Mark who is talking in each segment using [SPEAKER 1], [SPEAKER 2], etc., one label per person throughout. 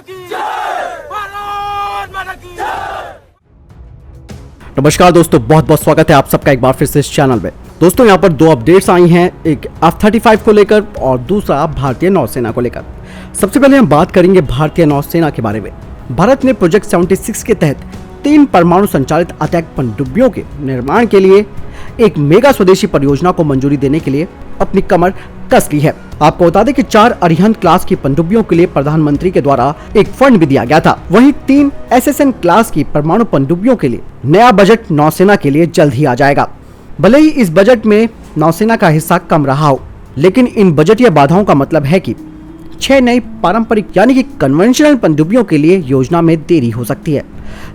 [SPEAKER 1] की जय, भारत माता की जय।
[SPEAKER 2] नमस्कार दोस्तों, बहुत बहुत स्वागत है आप सबका एक बार फिर से इस चैनल में। दोस्तों यहाँ पर दो अपडेट्स आई हैं, एक F-35 को लेकर और दूसरा भारतीय नौसेना को लेकर। सबसे पहले हम बात करेंगे भारतीय नौसेना के बारे में। भारत ने प्रोजेक्ट 76 के तहत 3 परमाणु संचालित अटैक पनडुब्बियों के निर्माण के लिए एक मेगा स्वदेशी परियोजना को मंजूरी देने के लिए अपनी कमर कस ली है। आपको बता दें कि 4 अरिहंत क्लास की पनडुब्बियों के लिए प्रधानमंत्री के द्वारा एक फंड भी दिया गया था। वहीं 3 SSN क्लास की परमाणु पनडुब्बियों के लिए नया बजट नौसेना के लिए जल्द ही आ जाएगा। भले ही इस बजट में नौसेना का हिस्सा कम रहा हो, लेकिन इन बजटीय बाधाओं का मतलब है कि 6 नई पारंपरिक यानी कि कन्वेंशनल पनडुब्बियों के लिए योजना में देरी हो सकती है।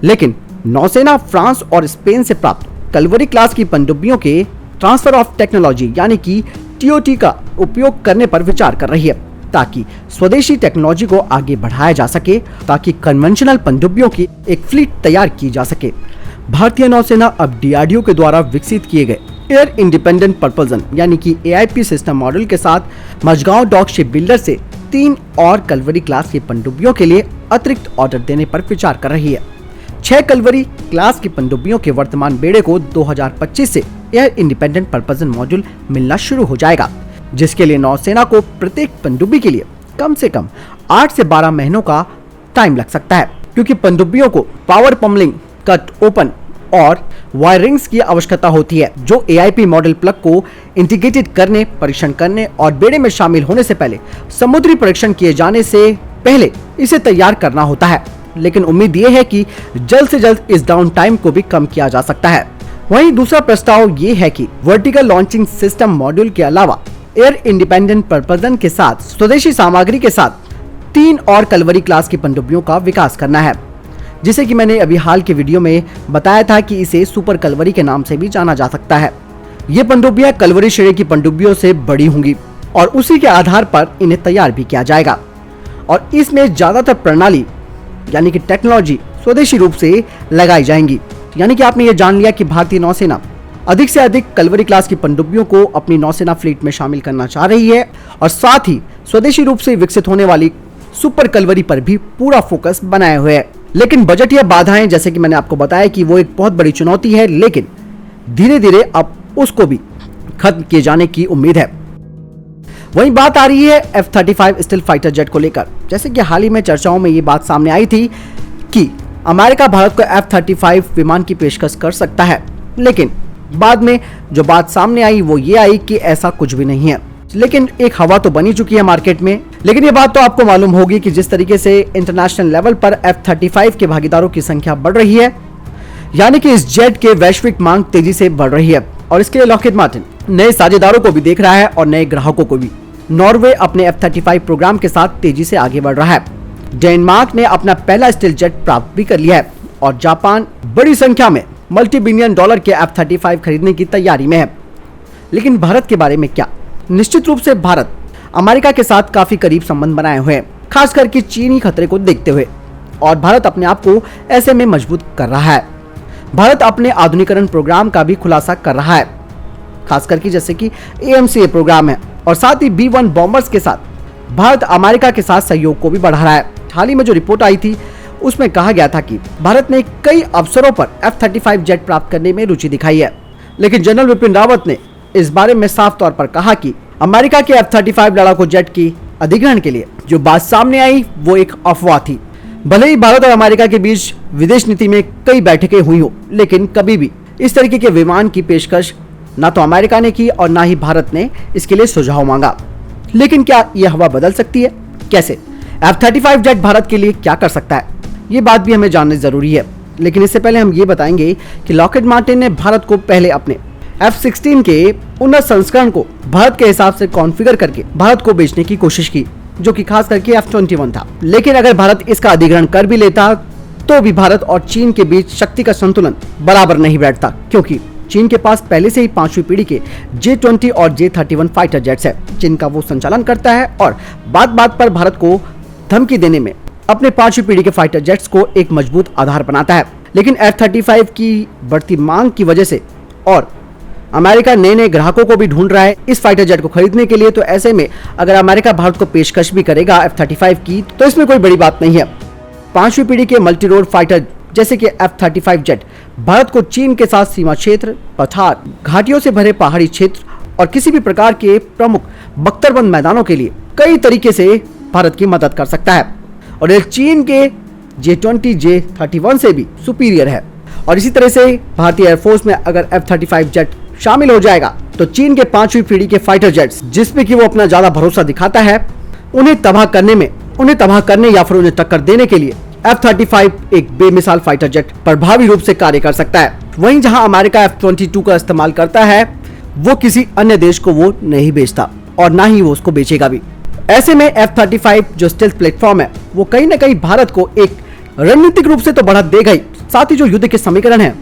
[SPEAKER 2] लेकिन नौसेना फ्रांस और स्पेन से प्राप्त कलवरी क्लास की पनडुब्बियों के ट्रांसफर ऑफ टेक्नोलॉजी यानी कि TOT का उपयोग करने पर विचार कर रही है, ताकि स्वदेशी टेक्नोलॉजी को आगे बढ़ाया जा सके, ताकि कन्वेंशनल पनडुब्बियों की एक फ्लीट तैयार की जा सके। भारतीय नौसेना अब DRDO के द्वारा विकसित किए गए एयर इंडिपेंडेंट प्रपोल्सन यानी कि AIP सिस्टम मॉडल के साथ मझगांव डॉक शिप बिल्डर से 3 और कलवरी क्लास की पनडुब्बियों के लिए अतिरिक्त ऑर्डर देने पर विचार कर रही है। 6 कलवरी क्लास की पनडुब्बियों के वर्तमान बेड़े को 2025 से एयर इंडिपेंडेंट प्रपोल्सन मॉड्यूल मिलना शुरू हो जाएगा, जिसके लिए नौसेना को प्रत्येक पनडुब्बी के लिए कम से कम 8 से 12 महीनों का टाइम लग सकता है, क्योंकि पनडुब्बियों को पावर पम्बलिंग, कट ओपन और वायरिंग्स की आवश्यकता होती है, जो AIP मॉडल प्लग को इंटीग्रेटेड करने, परीक्षण करने और बेड़े में शामिल होने से पहले समुद्री परीक्षण किए जाने से पहले इसे तैयार करना होता है। लेकिन उम्मीद ये है कि जल्द से जल्द इस डाउन टाइम को भी कम किया जा सकता है। वहीं दूसरा प्रस्ताव ये है कि वर्टिकल लॉन्चिंग सिस्टम मॉड्यूल के अलावा एयर इंडिपेंडेंट प्रपोल्सन के साथ स्वदेशी सामग्री के साथ 3 और कलवरी क्लास की पनडुब्बियों का विकास करना है, जिसे कि मैंने अभी हाल के वीडियो में बताया था कि इसे सुपर कलवरी के नाम से भी जाना जा सकता है। ये पनडुब्बियां कलवरी श्रेणी की पनडुब्बियों से बड़ी होंगी और उसी के आधार पर इन्हें तैयार भी किया जाएगा और इसमें ज्यादातर प्रणाली यानी कि टेक्नोलॉजी स्वदेशी रूप से लगाई जाएंगी। यानी कि आपने ये जान लिया कि भारतीय नौसेना अधिक से अधिक कलवरी क्लास की पनडुब्बियों को अपनी नौसेना फ्लीट में शामिल करना चाह रही है और साथ ही स्वदेशी रूप से विकसित होने वाली सुपर कलवरी पर भी पूरा फोकस बनाए हुए है। लेकिन बजटीय बाधाएं, जैसे कि मैंने आपको बताया कि वो एक बहुत बड़ी चुनौती है, लेकिन धीरे धीरे अब उसको भी खत्म किए जाने की उम्मीद है। वहीं बात आ रही है F-35 स्टील्थ फाइटर जेट को लेकर। जैसे कि हाल ही में चर्चाओं में ये बात सामने आई थी कि अमेरिका भारत को F-35 विमान की पेशकश कर सकता है, लेकिन बाद में जो बात सामने आई वो ये आई कि ऐसा कुछ भी नहीं है। लेकिन एक हवा तो बनी चुकी है मार्केट में। लेकिन ये बात तो आपको मालूम होगी कि जिस तरीके से इंटरनेशनल लेवल पर F-35 के भागीदारों की संख्या बढ़ रही है, यानी कि इस जेट के वैश्विक मांग तेजी से बढ़ रही है और इसके लिए लॉकहीड मार्टिन नए साझेदारों को भी देख रहा है और नए ग्राहकों को भी। नॉर्वे अपने F-35 प्रोग्राम के साथ तेजी से आगे बढ़ रहा है। डेनमार्क ने अपना पहला स्टील्थ जेट प्राप्त भी कर लिया है और जापान बड़ी संख्या में $multi-billion के F-35 खरीदने की तैयारी में है। लेकिन भारत के बारे में क्या? निश्चित रूप से भारत अमेरिका के साथ काफी करीब संबंध बनाए हुए हैं, खास करके चीनी खतरे को देखते हुए, और भारत अपने आप को ऐसे में मजबूत कर रहा है। भारत अपने आधुनिकीकरण प्रोग्राम का भी खुलासा कर रहा है, खास करके जैसे कि AMCA प्रोग्राम है, और साथ ही B-1 बॉम्बर्स के साथ भारत अमेरिका के साथ सहयोग को भी बढ़ा रहा है। हाल ही में जो रिपोर्ट आई थी उसमें कहा गया था कि भारत ने कई अवसरों पर F-35 जेट प्राप्त करने में रुचि दिखाई है, लेकिन जनरल विपिन रावत ने इस बारे में साफ तौर पर कहा कि अमेरिका के F-35 लड़ाकू जेट की अधिग्रहण के लिए जो बात सामने आई वो एक अफवाह थी। भले ही भारत और अमेरिका के बीच विदेश नीति में कई बैठकें हुई हो, लेकिन कभी भी इस तरीके के विमान की पेशकश ना तो अमेरिका ने की और ना ही भारत ने इसके लिए सुझाव मांगा। लेकिन क्या यह हवा बदल सकती है? कैसे? F-35 जेट भारत के लिए क्या कर सकता है, ये बात भी हमें जाननी जरूरी है। लेकिन इससे पहले हम ये बताएंगे कि लॉकहीड मार्टिन ने भारत को पहले अपने F-16 के उन्नत संस्करण को भारत के हिसाब से कॉन्फ़िगर करके भारत को बेचने की कोशिश की, जो कि खास करके F-21 था। लेकिन अगर भारत इसका अधिग्रहण कर भी लेता तो भी भारत और चीन के बीच शक्ति का संतुलन बराबर नहीं बैठता, क्योंकि चीन के पास पहले से ही 5वीं पीढ़ी के J-20 और J-31 फाइटर जेट्स है, जिनका वो संचालन करता है और बात बात पर भारत को धमकी देने में अपने 5वीं पीढ़ी के फाइटर जेट्स को एक मजबूत आधार बनाता है। लेकिन F-35 की बढ़ती मांग की वजह से और अमेरिका नए नए ग्राहकों को भी ढूंढ रहा है इस फाइटर जेट को खरीदने के लिए, तो ऐसे में अगर अमेरिका भारत को पेशकश भी करेगा F-35 की तो इसमें कोई बड़ी बात नहीं है। 5वीं पीढ़ी के मल्टी रोड फाइटर जैसे कि F-35 जेट भारत को चीन के साथ सीमा क्षेत्र, पठार, घाटियों से भरे पहाड़ी क्षेत्र और किसी भी प्रकार के प्रमुख बख्तरबंद मैदानों के लिए कई तरीके से भारत की मदद कर सकता है और यह चीन के J-20, J-31 से भी सुपीरियर है। और इसी तरह से भारतीय एयरफोर्स में अगर F-35 जेट शामिल हो जाएगा तो चीन के 5वीं पीढ़ी के फाइटर जेट्स जिसपे कि वो अपना ज्यादा भरोसा दिखाता है, उन्हें तबाह करने या फिर उन्हें टक्कर देने के लिए F-35 एक बेमिसाल फाइटर जेट प्रभावी रूप से कार्य कर सकता है। वहीं जहां अमेरिका F-22 का इस्तेमाल करता है, वो किसी अन्य देश को वो नहीं बेचता और ना ही वो उसको बेचेगा भी। ऐसे में F-35 जो स्टेल्थ प्लेटफॉर्म है, वो कहीं ना कहीं भारत को एक रणनीतिक रूप से तो बढ़त देगा ही, साथ ही जो युद्ध के समीकरण है,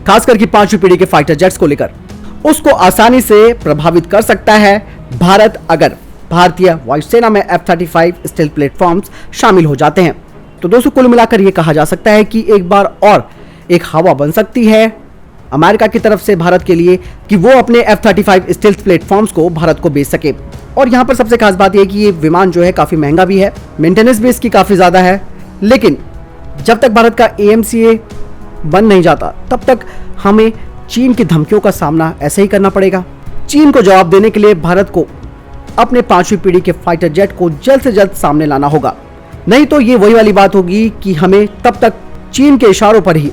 [SPEAKER 2] खासकर की 5वीं पीढ़ी के फाइटर जेट्स को लेकर, उसको आसानी से प्रभावित कर सकता है भारत अगर भारतीय वायुसेना में F-35 स्टेल्थ प्लेटफॉर्म्स शामिल हो जाते हैं। तो दोस्तों कुल मिलाकर यह कहा जा सकता है कि एक बार और एक हवा बन सकती है अमेरिका की तरफ से भारत के लिए कि वो अपने F-35 स्टेल्थ प्लेटफॉर्म्स को भारत को बेच सके। और यहाँ पर सबसे खास बात यह कि ये विमान जो है काफी महंगा भी है, मेंटेनेंस भी इसकी काफी ज्यादा है, लेकिन जब तक भारत का AMCA बन नहीं जाता तब तक हमें चीन की धमकियों का सामना ऐसे ही करना पड़ेगा। चीन को जवाब देने के लिए भारत को अपने 5वीं पीढ़ी के फाइटर जेट को जल्द से जल्द सामने लाना होगा, नहीं तो ये वही वाली बात होगी कि हमें तब तक चीन के इशारों पर ही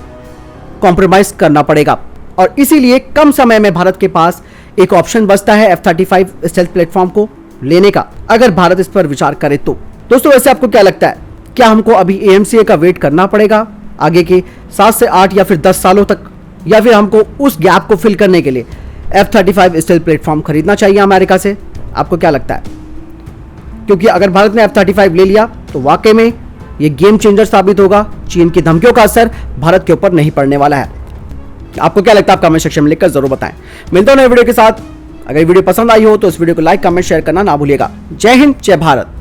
[SPEAKER 2] कॉम्प्रोमाइज करना पड़ेगा। और इसीलिए कम समय में भारत के पास एक ऑप्शन बचता है F-35 स्टेल्थ प्लेटफॉर्म को लेने का, अगर भारत इस पर विचार करे तो। दोस्तों वैसे आपको क्या लगता है, क्या हमको अभी AMCA का वेट करना पड़ेगा आगे के 7 से 8 या फिर 10 सालों तक, या फिर हमको उस गैप को फिल करने के लिए F-35 स्टेल्थ प्लेटफॉर्म खरीदना चाहिए अमेरिका से? आपको क्या लगता है? क्योंकि अगर भारत ने F-35 ले लिया तो वाकई में ये गेम चेंजर साबित होगा, चीन की धमकियों का असर भारत के ऊपर नहीं पड़ने वाला है। आपको क्या लगता है? आप कमेंट सेक्शन में लिखकर जरूर बताएं। मिलता हूं नए वीडियो के साथ। अगर वीडियो पसंद आई हो तो इस वीडियो को लाइक, कमेंट, शेयर करना ना भूलिएगा। जय हिंद, जय भारत।